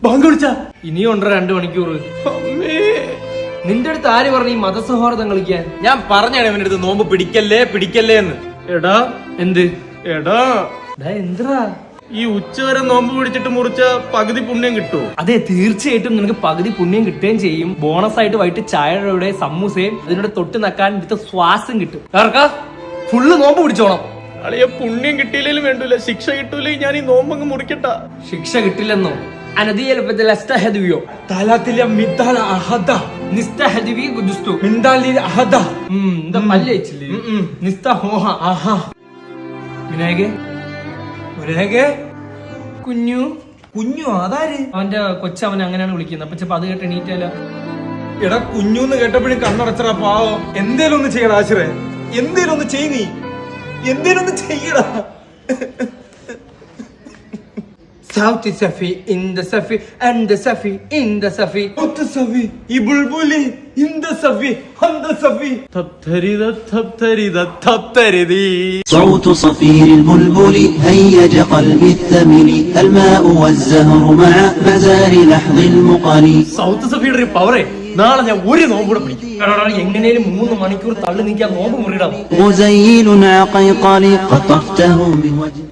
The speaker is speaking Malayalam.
പങ്കുവിളിച്ച ഇനിയുണ്ട് 2 മണിക്കൂർ. നിന്റെ അടുത്ത് ആര് പറഞ്ഞു ഈ മതസൗഹാർദ്ദം കളിക്കാൻ? ഞാൻ പറഞ്ഞാണ് ഇവന്റെ അടുത്ത് നോമ്പ് പിടിക്കല്ലേ പിടിക്കല്ലേ എന്ന്. എടാ എന്ത് എടാ എന്തിനാ ഈ ഉച്ചവരെ നോമ്പ് പിടിച്ചിട്ട് മുറിച്ച പകുതി പുണ്യം കിട്ടുമോ? അതെ, തീർച്ചയായിട്ടും നിനക്ക് പകുതി പുണ്യം കിട്ടുകയും ചെയ്യും. ബോണസ് ആയിട്ട് വൈകിട്ട് ചായയുടെ സമൂസയും അതിനോട് തൊട്ട് നക്കാൻ എടുത്ത ശ്വാസം കിട്ടും. ഫുള്ള് നോമ്പ് പിടിച്ചോണം. അളിയ പുണ്യം കിട്ടിയില്ലേലും വേണ്ടൂല, ശിക്ഷ കിട്ടൂലേ. ഞാൻ ഈ നോമ്പങ്ങ് മുറിക്കട്ട. ശിക്ഷ കിട്ടില്ലെന്നോ? കുഞ്ഞു കുഞ്ഞു അതാര്? അവന്റെ കൊച്ചവൻ അങ്ങനെയാണ് വിളിക്കുന്നത്. അപ്പൊ ചിലപ്പോ അത് കേട്ട് എണീറ്റാലോ. എടാ കുഞ്ഞൂന്ന് കേട്ടപ്പോഴും കണ്ണടച്ചടാ പാവം. എന്തേലും ഒന്ന് ചെയ്യടാ ആശ്രയ, എന്തേലും ഒന്ന് ചെയ്. നീ എന്തേലും ഒന്ന് ചെയ്യടാ. South Safi in the Safi and the Safi in the Safi. South Safi ഈ ബുൾബുലി in the Safi and the Safi. തപ്തരിദ തപ്തരിദ തപ്തരിദി. صوت صفير البلبل هيج قلبي الثمل الماء والزهر مع مزار لحظ المقل. South സഫിയുടെ ഒരു പവറേ. നാളെ ഞാൻ ഒരു നോമ്പ് കൂടെ പിടിക്കും. എങ്ങനെയും 3 മണിക്കൂർ തള്ളി നീക്കാൻ നോമ്പ് മുറിയിടാം. مزيل عقيقل قطفته بوجه